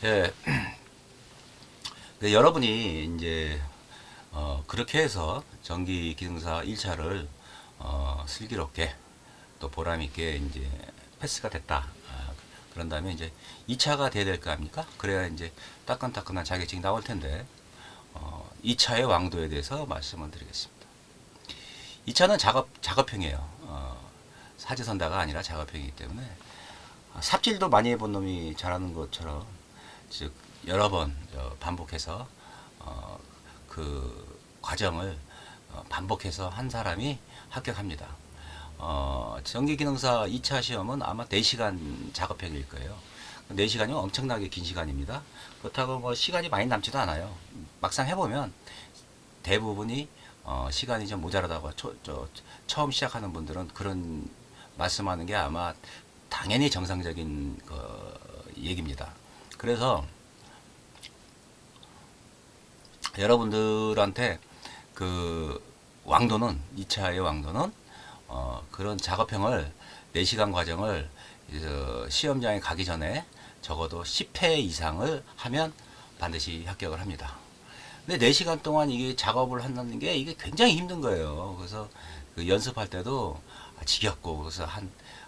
예, 여러분이 이제 그렇게 해서 전기 기능사 1차를 슬기롭게 또 보람 있게 이제 패스가 됐다. 그런 다음에 이제 2차가 돼야 될 거 아닙니까? 그래야 이제 따끈따끈한 자격증이 나올 텐데 2차의 왕도에 대해서 말씀을 드리겠습니다. 2차는 작업형이에요. 사지선다가 아니라 작업형이기 때문에 삽질도 많이 해본 놈이 잘하는 것처럼 즉 여러 번 반복해서 어, 그 과정을 반복해서 한 사람이 합격합니다. 전기기능사 2차 시험은 아마 4시간 작업형일 거예요. 4시간이면 엄청나게 긴 시간입니다. 그렇다고 뭐 시간이 많이 남지도 않아요. 막상 해보면 대부분이 시간이 좀 모자라다고 처음 시작하는 분들은 그런 말씀하는 게 아마 당연히 정상적인 얘기입니다. 그래서 여러분들한테 그 왕도는 2차의 왕도는 그런 작업형을 4시간 과정을 시험장에 가기 전에 적어도 10회 이상을 하면 반드시 합격을 합니다. 근데 4시간 동안 이게 작업을 한다는 게 이게 굉장히 힘든 거예요. 그래서 그 연습할 때도 지겹고 그래서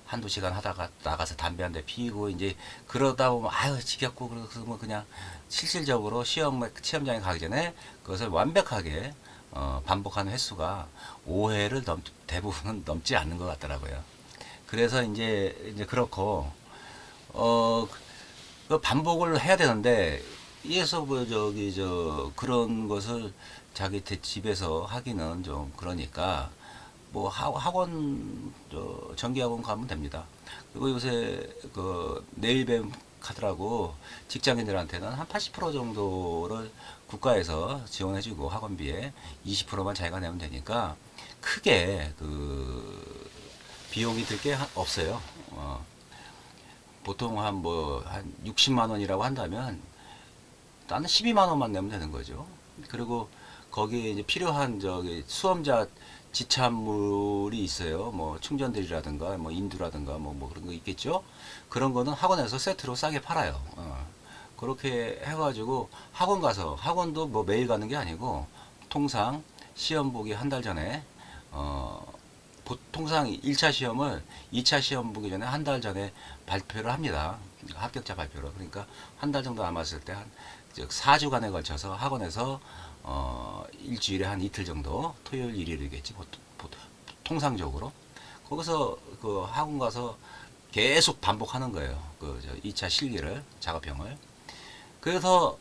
한두 시간 하다가 나가서 담배 한 대 피우고 이제 그러다 보면 아유 지겹고 그래서 뭐 그냥 실질적으로 시험장에 가기 전에 그것을 완벽하게 반복하는 횟수가 5회를 대부분은 넘지 않는 것 같더라고요. 그래서 이제 그렇고 어, 그 반복을 해야 되는데 이에서 뭐 그런 것을 자기 집에서 하기는 좀 그러니까 뭐 학원 정기학원 가면 됩니다. 그리고 요새 그 네일뱀 카드라고 직장인들한테는 한 80% 정도를 국가에서 지원해주고 학원비에 20%만 자기가 내면 되니까 크게 그 비용이 들 게 없어요. 보통 한 60만 원이라고 한다면 나는 12만 원만 내면 되는 거죠. 그리고 거기에 이제 필요한 수험자 지참물이 있어요. 뭐 충전들이라든가 뭐 인두라든가 뭐 그런 거 있겠죠. 그런 거는 학원에서 세트로 싸게 팔아요. 그렇게 해가지고 학원 가서 학원도 뭐 매일 가는 게 아니고 통상 시험 보기 한 달 전에 어, 통상 1차 시험을 2차 시험 보기 전에 한 달 전에 발표를 합니다. 합격자 발표를. 그러니까 한 달 정도 남았을 때 즉 4주간에 걸쳐서 학원에서 일주일에 한 이틀 정도 토요일 일요일이겠지 통상적으로 거기서 그 학원 가서 계속 반복하는 거예요. 그 2차 실기를 작업형을. 그래서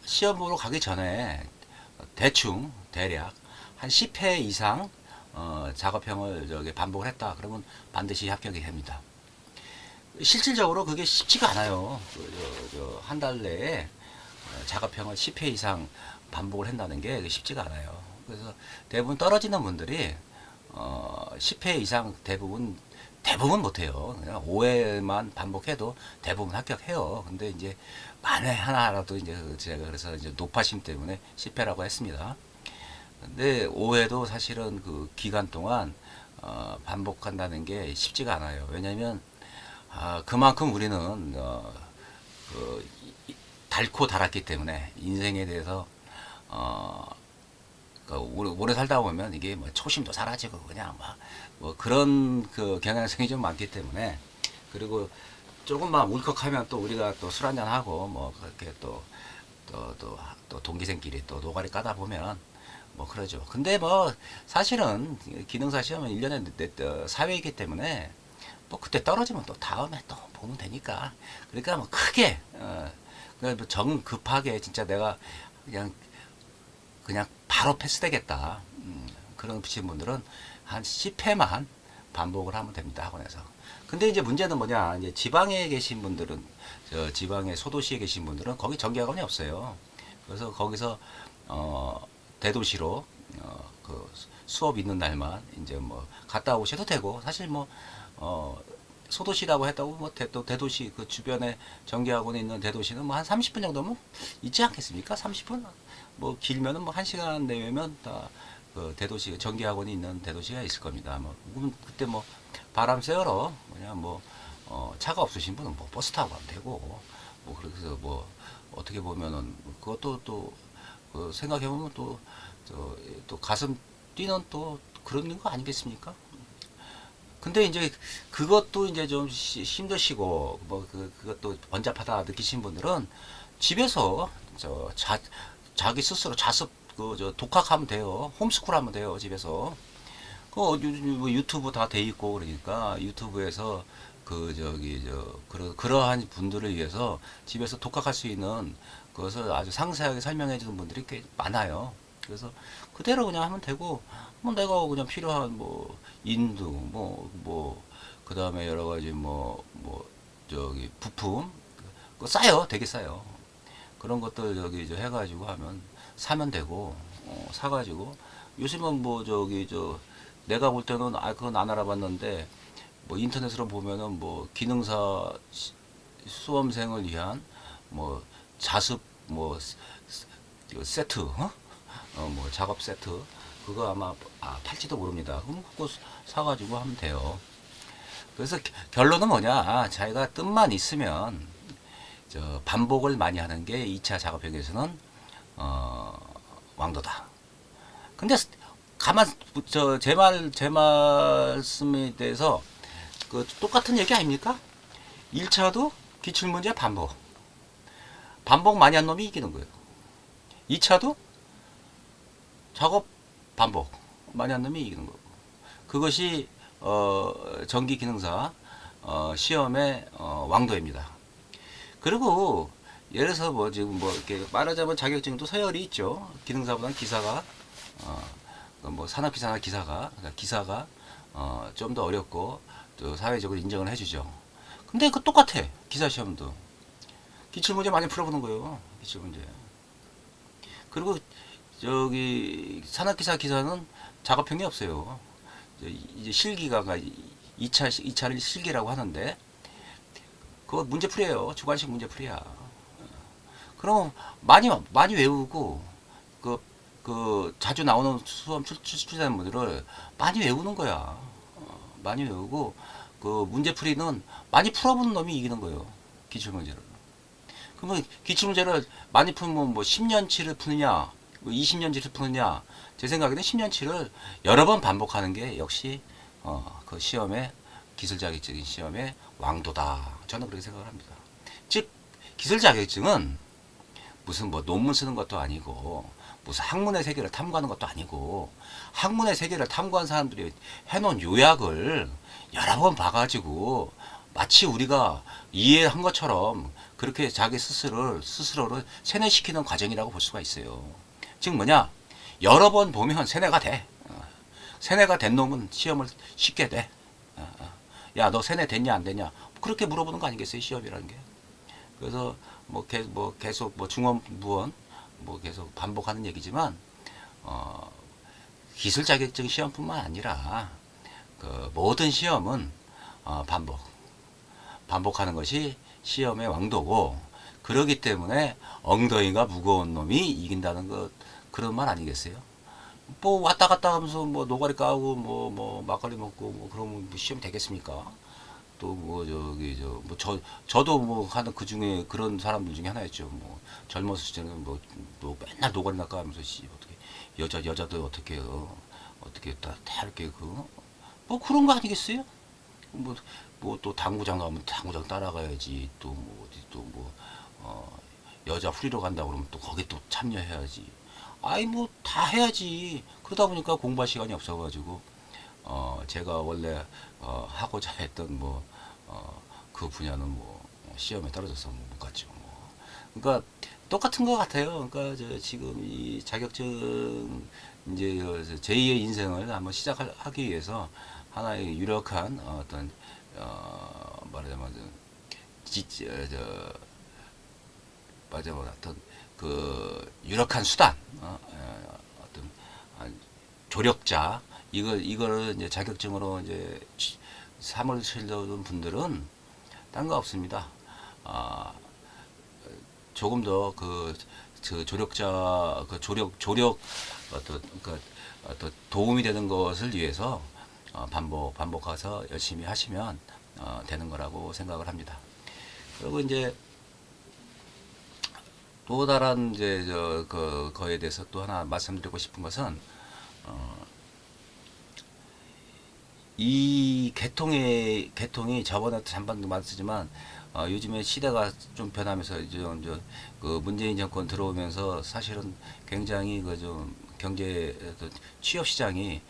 시험 보러 가기 전에 대충 대략 한 10회 이상 작업형을 반복을 했다. 그러면 반드시 합격이 됩니다. 실질적으로 그게 쉽지가 않아요. 한 달 내에 작업형을 10회 이상 반복을 한다는 게 쉽지가 않아요. 그래서 대부분 떨어지는 분들이 10회 이상 대부분 못해요. 그냥 5회만 반복해도 대부분 합격해요. 근데 이제 만에 하나라도 이제 제가 그래서 이제 높아심 때문에 10회라고 했습니다. 근데 5회도 사실은 그 기간 동안 반복한다는 게 쉽지가 않아요. 왜냐면 그만큼 우리는 그 닳고 달았기 때문에 인생에 대해서 어, 그 오래 살다 보면 이게 뭐 초심도 사라지고 그냥 뭐 그런 그 경향성이 좀 많기 때문에 그리고 조금만 울컥하면 또 우리가 또 술 한잔 하고 뭐 그렇게 또 동기생끼리 또 노가리 까다 보면 뭐 그러죠. 근데 뭐 사실은 기능사 시험은 1년에 4회이기 때문에 뭐 그때 떨어지면 또 다음에 또 보면 되니까 그러니까 뭐 크게 그러니까 정 급하게 진짜 내가 그냥 바로 패스되겠다 그런 붙인 분들은 한 10회만 반복을 하면 됩니다 학원에서. 근데 이제 문제는 뭐냐 이제 지방에 계신 분들은 지방의 소도시에 계신 분들은 거기 정기학원이 없어요. 그래서 거기서 대도시로 그 수업 있는 날만 이제 뭐 갔다 오셔도 되고 사실 뭐 어, 소도시라고 했다고 뭐 또 대도시 그 주변에 전기학원에 있는 대도시는 뭐 한 30분 정도면 있지 않겠습니까? 30분? 뭐 길면은 뭐 1시간 내외면 다 그 대도시 전기학원이 있는 대도시가 있을 겁니다. 뭐 그때 뭐 바람 쐬러 그냥 뭐 차가 없으신 분은 뭐 버스 타고 가면 되고 뭐 그래서 뭐 어떻게 보면은 그것도 또 생각해 보면 또 가슴 뛰는 또 그런 거 아니겠습니까? 근데 이제 그것도 이제 좀 힘드시고 뭐 그것도 번잡하다 느끼신 분들은 집에서 자기 스스로 자습 독학하면 돼요. 홈스쿨 하면 돼요. 집에서. 뭐 유튜브 다 돼 있고 그러니까 유튜브에서 그러한 분들을 위해서 집에서 독학할 수 있는 그것을 아주 상세하게 설명해 주는 분들이 꽤 많아요. 그래서 그대로 그냥 하면 되고, 뭐 내가 그냥 필요한 뭐 인두 그 다음에 여러 가지 부품 그거 싸요. 되게 싸요. 그런 것들 이제 해가지고 하면 사면 되고, 사가지고 요즘은 내가 볼 때는 그건 안 알아봤는데 뭐 인터넷으로 보면은 뭐 기능사 수험생을 위한 뭐 자습 세트, 뭐 작업 세트 그거 아마 팔지도 모릅니다. 그럼 그거 사가지고 하면 돼요. 그래서 결론은 뭐냐? 자기가 뜻만 있으면 반복을 많이 하는 게 2차 작업형에서는 어, 왕도다. 근데 가만 제 말씀에 대해서 똑같은 얘기 아닙니까? 1차도 기출문제 반복 많이 한 놈이 이기는 거예요. 2차도 작업 반복 많이 한 놈이 이기는 거고. 그것이 전기 기능사 시험의 왕도입니다. 그리고 예를 들어서 뭐 지금 뭐 이렇게 말하자면 자격증도 서열이 있죠. 기능사보다는 기사가 뭐 산업기사나 기사가 그러니까 기사가 좀 더 어렵고 또 사회적으로 인정을 해주죠. 근데 그 똑같아. 기사 시험도 기출문제 많이 풀어보는 거예요. 기출문제. 그리고 산업기사 기사는 작업형이 없어요. 이제 실기가 2차를 실기라고 하는데 그거 문제풀이에요. 주관식 문제풀이야. 그럼 많이 외우고 자주 나오는 수험 출제하는 분들을 많이 외우는 거야. 많이 외우고 문제풀이는 많이 풀어보는 놈이 이기는 거예요. 기출문제를. 그러면 기출문제를 많이 풀면 뭐 10년치를 푸느냐, 20년치를 푸느냐, 제 생각에는 10년치를 여러 번 반복하는 게 역시 그 시험의 기술 자격증인 시험의 왕도다. 저는 그렇게 생각을 합니다. 즉 기술 자격증은 무슨 뭐 논문 쓰는 것도 아니고 무슨 학문의 세계를 탐구하는 것도 아니고 학문의 세계를 탐구한 사람들이 해놓은 요약을 여러 번 봐가지고 마치 우리가 이해한 것처럼 그렇게 자기 스스로를 세뇌시키는 과정이라고 볼 수가 있어요. 즉 뭐냐, 여러 번 보면 세뇌가 돼. 세뇌가 된 놈은 시험을 쉽게 돼. 야, 너 세뇌 됐냐 안 됐냐 그렇게 물어보는 거 아니겠어요, 시험이라는 게. 그래서 계속 중원 무원 계속 반복하는 얘기지만 기술 자격증 시험뿐만 아니라 그 모든 시험은 반복하는 것이 시험의 왕도고, 그러기 때문에 엉덩이가 무거운 놈이 이긴다는 것, 그런 말 아니겠어요? 뭐 왔다 갔다 하면서 뭐 노가리 까고 뭐 막걸리 먹고 뭐 그러면 뭐 시험 되겠습니까? 또 뭐 저도 뭐 하는 그 중에 그런 사람들 중에 하나였죠. 뭐 젊었을 때는 뭐 맨날 노가리나 까면서 어떻게 여자도 어떻게 어떻게 다 이렇게 뭐 그런 거 아니겠어요? 뭐 또 당구장 가면 당구장 따라가야지. 또 뭐 어디 여자 후리러 간다 그러면 또 거기 또 참여해야지. 아이 뭐 다 해야지. 그러다 보니까 공부할 시간이 없어가지고 제가 원래 하고자 했던 그 분야는 시험에 떨어져서 못 갔죠. 그러니까 똑같은 것 같아요. 그러니까 지금 이 자격증 이제 제2의 인생을 한번 시작하기 위해서 하나의 유력한 어떤 말하자면 말하자면 어떤 그 유력한 수단, 어떤 조력자, 이거를 이제 자격증으로 이제 삼을 치려는 분들은 딴 거 없습니다. 조금 더 조력자, 조력 어떤 도움이 되는 것을 위해서 반복해서 열심히 하시면 되는 거라고 생각을 합니다. 그리고 이제 또 다른 이제 거에 대해서 또 하나 말씀드리고 싶은 것은 이 개통이 저번에도 잠깐 말했지만 요즘에 시대가 좀 변하면서 이제 그 문재인 정권 들어오면서 사실은 굉장히 그 좀 경제 취업 시장이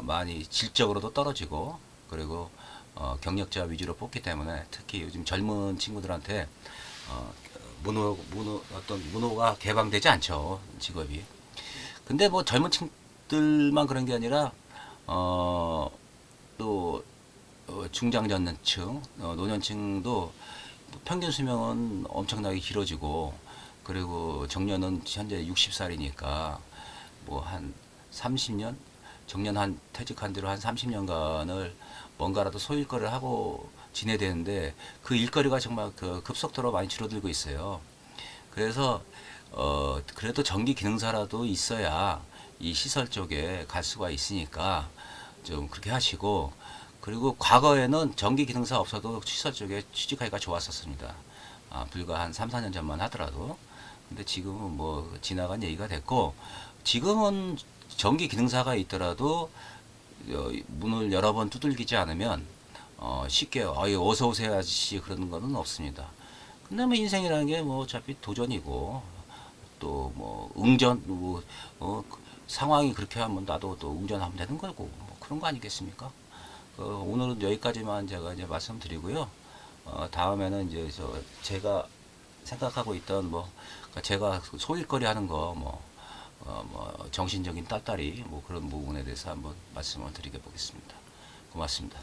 많이 질적으로도 떨어지고 그리고 경력자 위주로 뽑기 때문에 특히 요즘 젊은 친구들한테 어, 어떤 문호가 개방되지 않죠 직업이. 근데 뭐 젊은 층들만 그런 게 아니라 어, 또 중장년층, 노년층도 평균 수명은 엄청나게 길어지고 그리고 정년은 현재 60살이니까 뭐 한 30년 정년 한 퇴직한 뒤로 한 30년간을 뭔가라도 소일거리를 하고 지내야 되는데 그 일거리가 정말 그 급속도로 많이 줄어들고 있어요. 그래서 그래도 전기 기능사라도 있어야 이 시설 쪽에 갈 수가 있으니까 좀 그렇게 하시고 그리고 과거에는 전기 기능사 없어도 시설 쪽에 취직하기가 좋았었습니다. 불과 한 3, 4년 전만 하더라도. 근데 지금은 뭐 지나간 얘기가 됐고 지금은 전기 기능사가 있더라도 문을 여러 번 두들기지 않으면 쉽게 어서 오세요 아저씨 그러는 거는 없습니다. 근데 뭐 인생이라는 게 뭐 어차피 도전이고 또 뭐 응전 뭐 상황이 그렇게 하면 나도 또 응전하면 되는 거고 뭐 그런 거 아니겠습니까? 오늘은 여기까지만 제가 이제 말씀드리고요. 다음에는 이제 제가 생각하고 있던 뭐 그러니까 제가 소일거리 하는 거 뭐 정신적인 딸딸이 뭐 그런 부분에 대해서 한번 말씀을 드리게 보겠습니다. 고맙습니다.